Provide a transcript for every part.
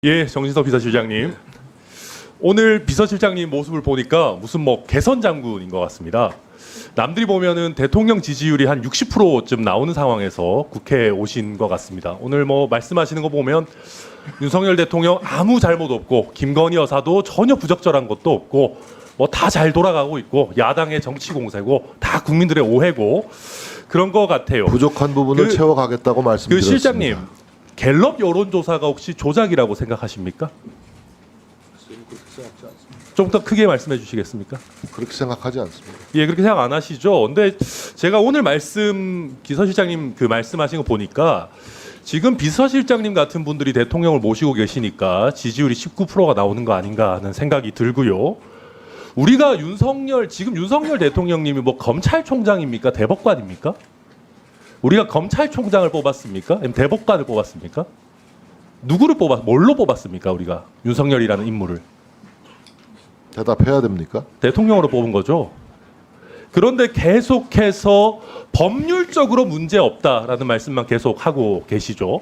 예, 정진석 비서실장님. 오늘 비서실장님 모습을 보니까 무슨 뭐 개선 장군인 것 같습니다. 남들이 보면은 대통령 지지율이 한 60%쯤 나오는 상황에서 국회에 오신 것 같습니다. 오늘 뭐 말씀하시는 거 보면 윤석열 대통령 아무 잘못 없고 김건희 여사도 전혀 부적절한 것도 없고 뭐 다 잘 돌아가고 있고 야당의 정치 공세고 다 국민들의 오해고 그런 것 같아요. 부족한 부분을 채워가겠다고 말씀드렸습니다. 실장님, 갤럽 여론조사가 혹시 조작이라고 생각하십니까? 좀 더 크게 말씀해 주시겠습니까? 그렇게 생각하지 않습니다. 예, 그렇게 생각 안 하시죠? 근데 제가 오늘 비서실장님 그 말씀하신 거 보니까 지금 비서실장님 같은 분들이 대통령을 모시고 계시니까 지지율이 19%가 나오는 거 아닌가 하는 생각이 들고요. 우리가 지금 윤석열 대통령님이 뭐 검찰총장입니까? 대법관입니까? 우리가 검찰총장을 뽑았습니까? 아니면 대법관을 뽑았습니까? 뭘로 뽑았습니까? 우리가 윤석열이라는 인물을 대답해야 됩니까? 대통령으로 뽑은 거죠. 그런데 계속해서 법률적으로 문제 없다라는 말씀만 계속 하고 계시죠.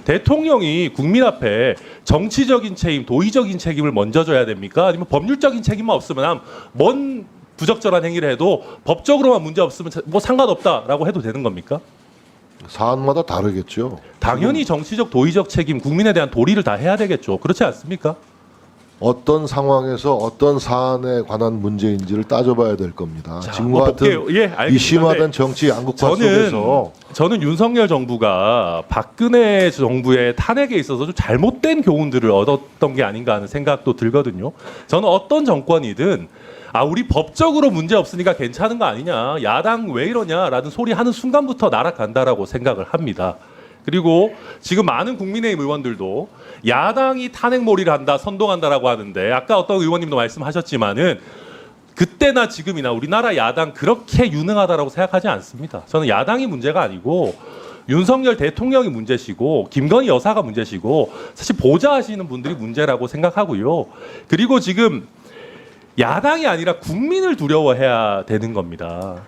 대통령이 국민 앞에 정치적인 책임, 도의적인 책임을 먼저 져야 됩니까? 아니면 법률적인 책임만 없으면 뭔 부적절한 행위를 해도 법적으로만 문제 없으면 뭐 상관없다라고 해도 되는 겁니까? 사안마다 다르겠죠. 당연히 정치적 도의적 책임, 국민에 대한 도리를 다 해야 되겠죠. 그렇지 않습니까? 어떤 상황에서 어떤 사안에 관한 문제인지를 따져봐야 될 겁니다. 자, 지금과 뭐 같은 볼게요. 예, 알겠습니다. 이심화된 정치 양극화 속에서 저는 윤석열 정부가 박근혜 정부의 탄핵에 있어서 좀 잘못된 교훈들을 얻었던 게 아닌가 하는 생각도 들거든요. 저는 어떤 정권이든 우리 법적으로 문제 없으니까 괜찮은 거 아니냐, 야당 왜 이러냐라는 소리 하는 순간부터 날아간다라고 생각을 합니다. 그리고 지금 많은 국민의힘 의원들도 야당이 탄핵몰이를 한다, 선동한다라고 하는데 아까 어떤 의원님도 말씀하셨지만은 그때나 지금이나 우리나라 야당 그렇게 유능하다라고 생각하지 않습니다. 저는 야당이 문제가 아니고 윤석열 대통령이 문제시고 김건희 여사가 문제시고 사실 보좌하시는 분들이 문제라고 생각하고요. 그리고 지금 야당이 아니라 국민을 두려워해야 되는 겁니다.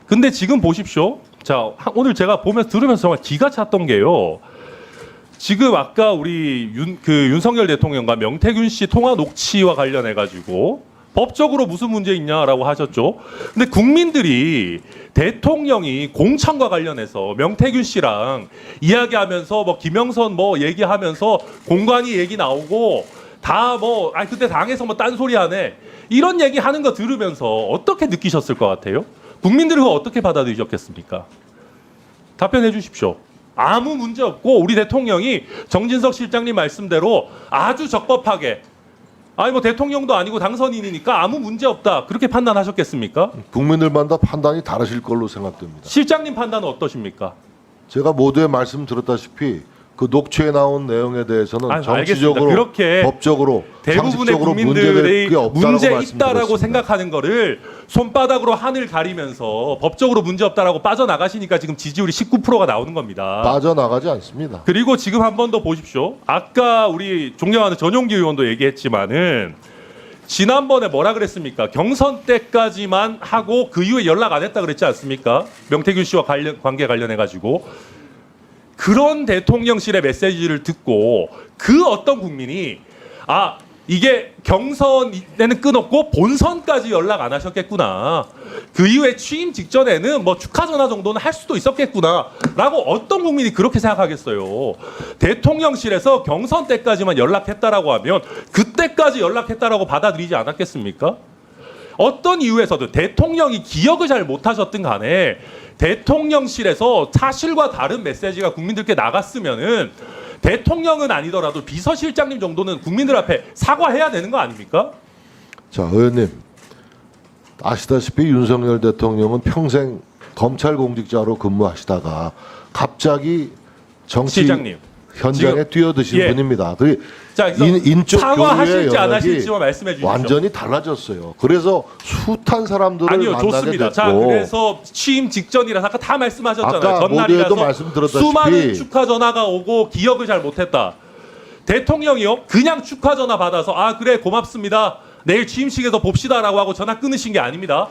근데 지금 보십시오. 자, 오늘 제가 들으면서 정말 기가 찼던 게요. 지금 아까 우리 윤석열 대통령과 명태균 씨 통화 녹취와 관련해 가지고 법적으로 무슨 문제 있냐라고 하셨죠. 근데 국민들이 대통령이 공천과 관련해서 명태균 씨랑 이야기하면서 뭐 김영선 뭐 얘기하면서 공관위 얘기 나오고 다 그때 당에서 뭐 딴소리 하네. 이런 얘기 하는 거 들으면서 어떻게 느끼셨을 것 같아요? 국민들은 어떻게 받아들이셨겠습니까? 답변해 주십시오. 아무 문제 없고 우리 대통령이 정진석 실장님 말씀대로 아주 적법하게 뭐 대통령도 아니고 당선인이니까 아무 문제 없다 그렇게 판단하셨겠습니까? 국민들마다 판단이 다르실 걸로 생각됩니다. 실장님 판단은 어떠십니까? 제가 모두의 말씀 들었다시피 그 녹취에 나온 내용에 대해서는 정치적으로, 그렇게 법적으로, 대부분의 상식적으로 국민들이 문제 있다라고 말씀드렸습니다. 생각하는 거를 손바닥으로 하늘 가리면서 법적으로 문제 없다라고 빠져나가시니까 지금 지지율이 19%가 나오는 겁니다. 빠져나가지 않습니다. 그리고 지금 한 번 더 보십시오. 아까 우리 존경하는 전용기 의원도 얘기했지만은 지난번에 뭐라 그랬습니까? 경선 때까지만 하고 그 이후에 연락 안 했다 그랬지 않습니까? 명태균 씨와 관계 관련해 가지고 그런 대통령실의 메시지를 듣고 그 어떤 국민이 이게 경선에는 끊었고 본선까지 연락 안 하셨겠구나. 그 이후에 취임 직전에는 뭐 축하 전화 정도는 할 수도 있었겠구나라고 어떤 국민이 그렇게 생각하겠어요. 대통령실에서 경선 때까지만 연락했다라고 하면 그때까지 연락했다라고 받아들이지 않았겠습니까? 어떤 이유에서든 대통령이 기억을 잘 못하셨든 간에 대통령실에서 사실과 다른 메시지가 국민들께 나갔으면은 대통령은 아니더라도 비서실장님 정도는 국민들 앞에 사과해야 되는 거 아닙니까? 자, 의원님 아시다시피 윤석열 대통령은 평생 검찰 공직자로 근무하시다가 갑자기 정치 실장님, 현장에 뛰어드신 분입니다. 자, 인적 사과하실지 안 교류의 하실지만 말씀해 주십시오. 완전히 달라졌어요. 그래서 숱한 사람들을 아니요, 만나게 좋습니다. 됐고. 자, 그래서 취임 직전이라서 아까 다 말씀하셨잖아요. 아까 전날이라서 모두에도 말씀드렸다시피 수많은 축하 전화가 오고 기억을 잘 못했다. 대통령이요, 그냥 축하 전화 받아서 그래 고맙습니다. 내일 취임식에서 봅시다라고 하고 전화 끊으신 게 아닙니다.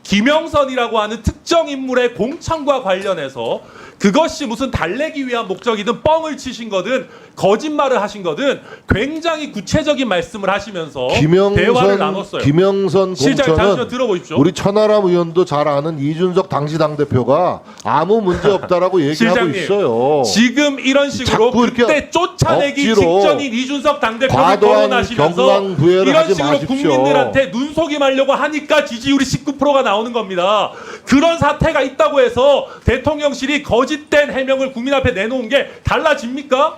김영선이라고 하는 특정 인물의 공천과 관련해서 그것이 무슨 달래기 위한 목적이든 뻥을 치신 거든 거짓말을 하신 거든 굉장히 구체적인 말씀을 하시면서 대화를 나눴어요. 김영선 실장님 잠시만 공천은 들어보십시오. 우리 천하람 의원도 잘 아는 이준석 당시 당대표가 아무 문제 없다라고 얘기하고 실장님, 있어요. 지금 이런 식으로 자꾸 이렇게 그때 쫓아내기 억지로 직전인 이준석 당대표를 과도한 거론하시면서 경강부회를 이런 하지 식으로 마십시오. 국민들한테 눈속임하려고 하니까 지지율이 19%가 나오는 겁니다. 그런 사태가 있다고 해서 대통령실이 거짓된 해명을 국민 앞에 내놓은 게 달라집니까?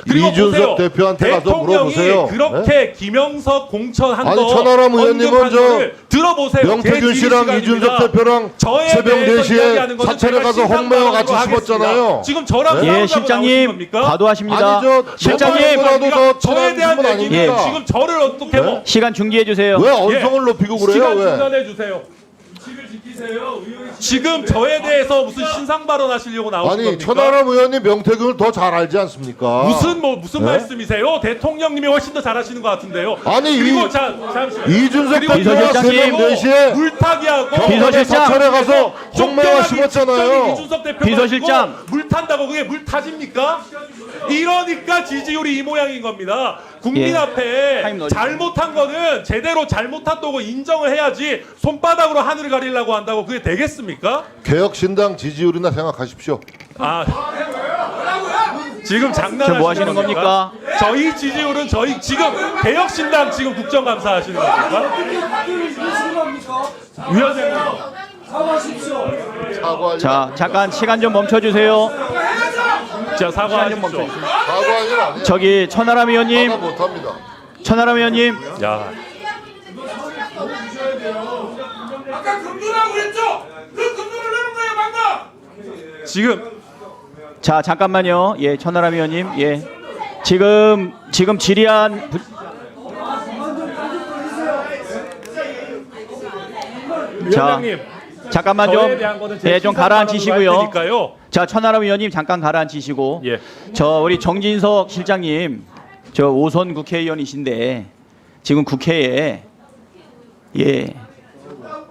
그리고 이준석 보세요. 대표한테 가서 대통령이 물어보세요. 그렇게 김영석 공천한 아니, 거 천하람 의원님은 언급한 저 거를 들어보세요. 명태균 제 씨랑 시간입니다. 이준석 대표랑 저에 새벽 대해서 4시에 이야기하는 것은 사찰에 제가 가서 홍매와 같이 신상방송으로 씹었잖아요. 하겠습니다. 지금 저랑 네? 싸우자고 예, 나오신 실장님 겁니까? 과도하십니다. 아니 저 실장님 너무나도 더 저에 친한 대한 분은 얘기는 아닙니까? 지금 저를 어떻게 뭐 시간 중지해 주세요. 왜 언성을 높이고 그래요? 시간 왜? 중단해 주세요. 지금 저에 대해서 무슨 신상 발언하시려고 나오는 아니 겁니까? 천하람 의원님 명태균을 더 잘 알지 않습니까? 무슨 네? 말씀이세요? 대통령님이 훨씬 더 잘하시는 것 같은데요. 아니, 그리고 잠시 이준석 그리고 대표가 비서실장님, 새벽 4시에 물타기하고 비서실장. 사찰에 가서 홍매화 씹었잖아요. 이준석 대표가 비서실장. 물 탄다고 그게 물 타집니까? 이러니까 지지율이 이 모양인 겁니다. 국민 예. 앞에 타임 넣어주세요. 잘못한 거는 제대로 잘못했다고 인정을 해야지 손바닥으로 하늘을 가리려고 한다고 그게 되겠습니까? 개혁신당 지지율이나 생각하십시오. 아 지금 장난하시는 저 뭐 하시는 겁니까? 저희 지지율은 저희 지금 개혁신당 지금 국정감사 하시는 겁니까? 위원장님 사과할 자, 잠깐 시간 좀 멈춰 주세요. 자 사과하십시오. 사과할 일 아니에요. 저기 천하람 의원님, 사과 못합니다. 천하람 의원님. 야 아까 금도라고 그랬죠? 그 금도를 내는 거예요 방금. 지금 자, 잠깐만요. 예, 천하람 의원님. 예. 지금 질의한 위원장님 잠깐만 저에 대한 거는 제 좀 신상 가라앉히시고요. 발언으로 할 테니까요. 자, 천하람 의원님 잠깐 가라앉히시고. 예. 저 우리 정진석 실장님, 저 5선 국회의원이신데 지금 국회에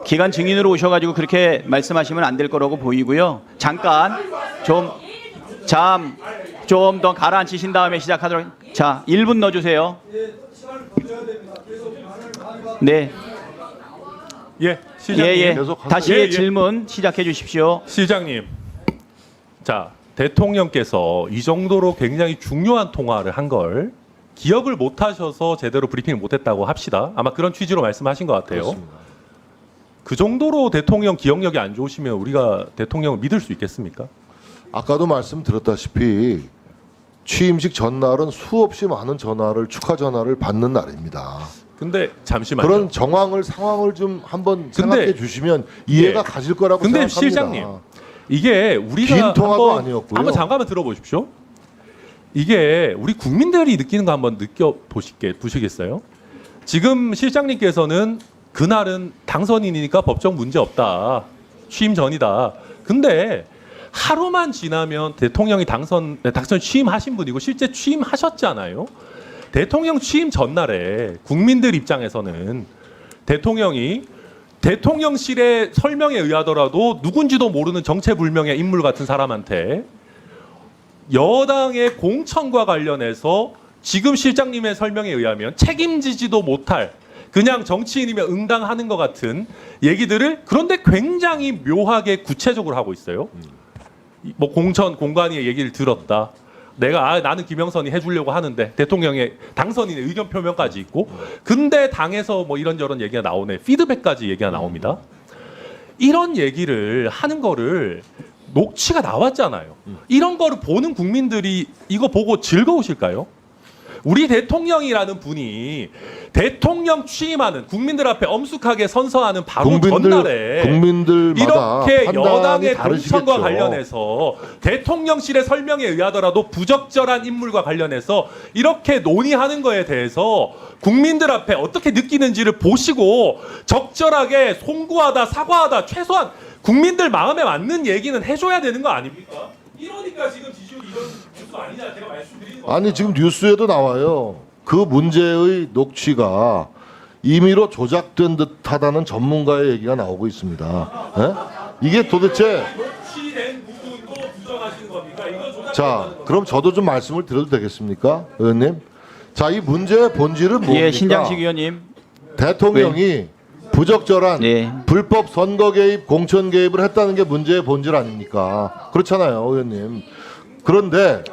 기간 증인으로 오셔가지고 그렇게 말씀하시면 안 될 거라고 보이고요. 잠깐 좀 더 가라앉히신 다음에 시작하도록. 자, 1분 넣어주세요. 네, 예, 시장님. 예. 계속 하세요. 다시 예. 질문 시작해 주십시오. 시장님. 자, 대통령께서 이 정도로 굉장히 중요한 통화를 한 걸 기억을 못 하셔서 제대로 브리핑을 못 했다고 합시다. 아마 그런 취지로 말씀하신 것 같아요. 그렇습니다. 그 정도로 대통령 기억력이 안 좋으시면 우리가 대통령을 믿을 수 있겠습니까? 아까도 말씀드렸다시피 취임식 전날은 수없이 많은 전화를 축하 전화를 받는 날입니다. 근데 잠시만요. 그런 상황을 좀 한번 생각해 주시면 이해가 예. 가질 거라고 근데 생각합니다. 실장님, 이게 우리가 긴 통화도 한번, 아니었고요. 한번 잠깐만 들어보십시오. 이게 우리 국민들이 느끼는 거 한번 보시겠어요? 지금 실장님께서는 그날은 당선인이니까 법적 문제 없다. 취임 전이다. 근데 하루만 지나면 대통령이 당선 취임하신 분이고 실제 취임하셨잖아요. 대통령 취임 전날에 국민들 입장에서는 대통령이 대통령실의 설명에 의하더라도 누군지도 모르는 정체불명의 인물 같은 사람한테 여당의 공천과 관련해서 지금 실장님의 설명에 의하면 책임지지도 못할 그냥 정치인이면 응당하는 것 같은 얘기들을 그런데 굉장히 묘하게 구체적으로 하고 있어요. 뭐 공천 공관위의 얘기를 들었다. 내가 나는 김영선이 해주려고 하는데 대통령의 당선인의 의견 표명까지 있고 근데 당에서 뭐 이런저런 얘기가 나오네. 피드백까지 얘기가 나옵니다. 이런 얘기를 하는 거를 녹취가 나왔잖아요. 이런 거를 보는 국민들이 이거 보고 즐거우실까요? 우리 대통령이라는 분이 대통령 취임하는 국민들 앞에 엄숙하게 선서하는 바로 전날에 국민들마다 이렇게 판단이 여당의 다르시겠죠. 공천과 관련해서 대통령실의 설명에 의하더라도 부적절한 인물과 관련해서 이렇게 논의하는 거에 대해서 국민들 앞에 어떻게 느끼는지를 보시고 적절하게 송구하다 사과하다 최소한 국민들 마음에 맞는 얘기는 해줘야 되는 거 아닙니까? 이러니까 지금 지지율이 이런 뉴스 아니냐 제가 말씀드리는 거예요. 아니 지금 뉴스에도 나와요. 그 문제의 녹취가 임의로 조작된 듯하다는 전문가의 얘기가 나오고 있습니다. 예? 이게 도대체 녹취된 부분도 부정하다. 자, 그럼 저도 좀 말씀을 드려도 되겠습니까, 의원님? 자, 이 문제의 본질은 뭡니까? 예, 신장식 의원님. 대통령이 부적절한 네. 불법 선거 개입, 공천 개입을 했다는 게 문제의 본질 아닙니까? 그렇잖아요, 의원님. 그런데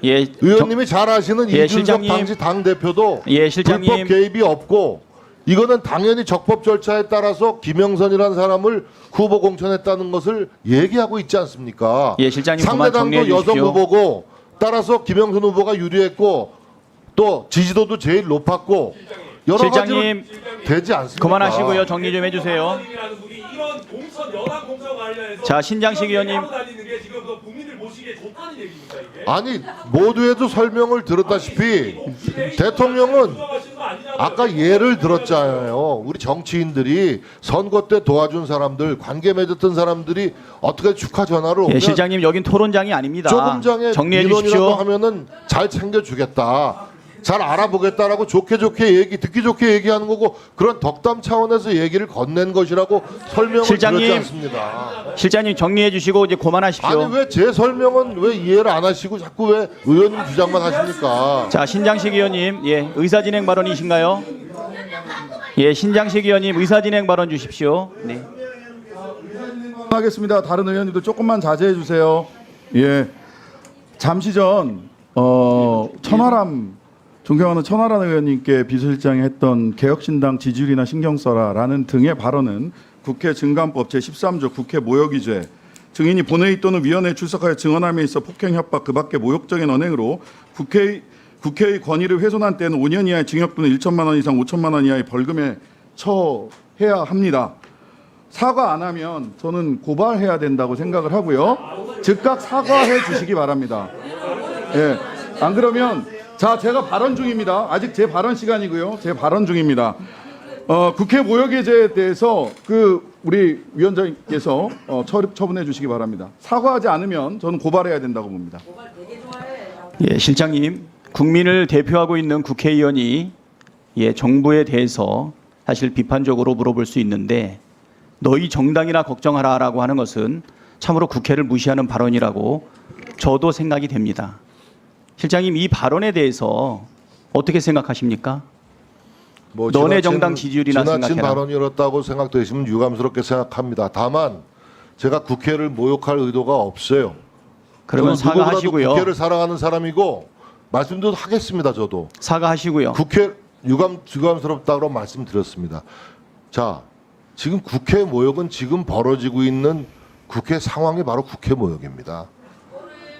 예, 의원님이 잘 아시는 예, 이준석 실장님. 당시 당대표도 예, 실장님. 불법 개입이 없고 이거는 당연히 적법 절차에 따라서 김영선이라는 사람을 후보 공천했다는 것을 얘기하고 있지 않습니까? 예, 실장님 그만 정리해 상대당도 여성 주십시오. 후보고 따라서 김영선 후보가 유리했고 또 지지도도 제일 높았고 여러 실장님, 가지로 되지 않습니까? 그만하시고요. 정리 좀 해주세요. 이런 공천 연합 공천 관련해서 자, 신장식 의원님. 하고 다니는 게 지금 국민들 보시기에 좋다는 얘기입니까 이게? 아니 모두에도 설명을 들었다시피 대통령은 아까 예를 들었잖아요. 우리 정치인들이 선거 때 도와준 사람들, 관계 맺었던 사람들이 어떻게 축하 전화를 오면 예, 실장님 여긴 토론장이 아닙니다. 조금 전에 정리해 민원이라도 주십시오. 하면은 잘 챙겨주겠다. 잘 알아보겠다라고 좋게 듣기 좋게 얘기하는 거고 그런 덕담 차원에서 얘기를 건넨 것이라고 설명을 실장님. 드렸지 않습니다. 실장님 정리해 주시고 이제 그만하십시오. 아니 왜 제 설명은 왜 이해를 안 하시고 자꾸 왜 의원님 주장만 하십니까? 자, 신장식 의원님, 예, 의사진행 발언이신가요? 예, 신장식 의원님 의사진행 발언 주십시오. 네. 하겠습니다. 다른 의원님도 조금만 자제해 주세요. 예, 잠시 전 존경하는 천하람 의원님께 비서실장이 했던 개혁신당 지지율이나 신경 써라라는 등의 발언은 국회 증감법 제13조 국회 모욕위죄, 증인이 본회의 또는 위원회에 출석하여 증언함에 있어 폭행, 협박, 그밖에 모욕적인 언행으로 국회의 권위를 훼손한 때는 5년 이하의 징역 또는 1천만 원 이상 5천만 원 이하의 벌금에 처해야 합니다. 사과 안 하면 저는 고발해야 된다고 생각을 하고요. 즉각 사과해 주시기 바랍니다. 예, 안 그러면 자, 제가 발언 중입니다. 아직 제 발언 시간이고요. 제 발언 중입니다. 국회 모욕죄에 대해서 우리 위원장님께서 처분해 주시기 바랍니다. 사과하지 않으면 저는 고발해야 된다고 봅니다. 예, 실장님, 국민을 대표하고 있는 국회의원이 정부에 대해서 사실 비판적으로 물어볼 수 있는데 너희 정당이나 걱정하라라고 하는 것은 참으로 국회를 무시하는 발언이라고 저도 생각이 됩니다. 실장님, 이 발언에 대해서 어떻게 생각하십니까? 뭐 너네 지나친- 정당 지지율이나 지나친 생각해라. 발언이었다고 생각되시면 유감스럽게 생각합니다. 다만 제가 국회를 모욕할 의도가 없어요. 그러면 저는 누구보다도 사과하시고요. 국회를 사랑하는 사람이고 말씀도 하겠습니다. 저도 사과하시고요. 국회 유감스럽다고 말씀드렸습니다. 자, 지금 국회 모욕은 지금 벌어지고 있는 국회 상황이 바로 국회 모욕입니다.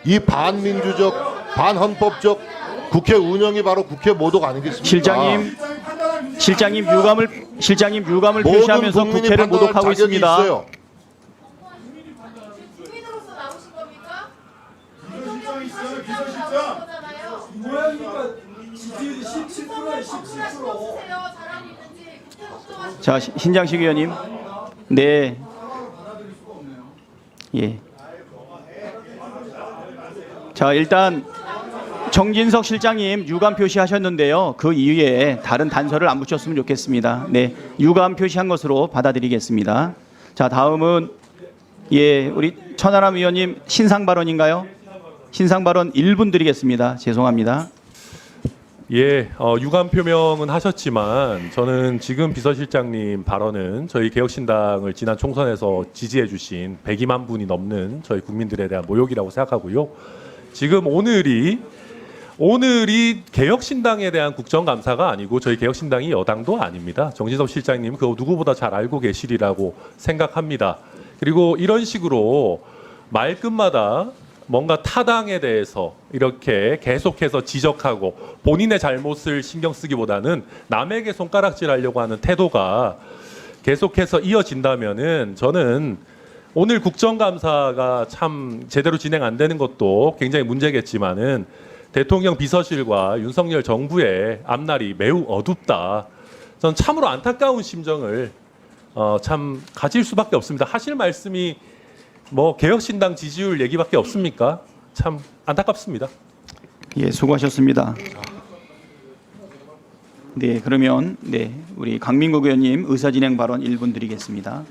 이 반민주적, 반헌법적 국회 운영이 바로 국회 모독 아니겠습니까? 실장님 유감을 모든 표시하면서 국민이 국회를 판단할 모독하고 자격이 있습니다. 있어요. 국민으로서 나오신 겁니까? 뭐야니까 지지율이 17%에 17%. 자, 신장식 의원님. 네. 예. 자, 일단 정진석 실장님 유감 표시하셨는데요. 그 이후에 다른 단서를 안 붙였으면 좋겠습니다. 네, 유감 표시한 것으로 받아들이겠습니다. 자, 다음은 우리 천하람 의원님 신상 발언인가요? 신상 발언 1분 드리겠습니다. 죄송합니다. 예, 유감 표명은 하셨지만 저는 지금 비서실장님 발언은 저희 개혁신당을 지난 총선에서 지지해주신 102만 분이 넘는 저희 국민들에 대한 모욕이라고 생각하고요. 지금 오늘이 개혁신당에 대한 국정감사가 아니고 저희 개혁신당이 여당도 아닙니다. 정진석 실장님 그거 누구보다 잘 알고 계시리라고 생각합니다. 그리고 이런 식으로 말끝마다 뭔가 타당에 대해서 이렇게 계속해서 지적하고 본인의 잘못을 신경 쓰기보다는 남에게 손가락질하려고 하는 태도가 계속해서 이어진다면은 저는 오늘 국정감사가 참 제대로 진행 안 되는 것도 굉장히 문제겠지만은 대통령 비서실과 윤석열 정부의 앞날이 매우 어둡다. 저는 참으로 안타까운 심정을 참 가질 수밖에 없습니다. 하실 말씀이 뭐 개혁신당 지지율 얘기밖에 없습니까? 참 안타깝습니다. 예, 수고하셨습니다. 네, 그러면 우리 강민국 의원님 의사진행 발언 1분 드리겠습니다.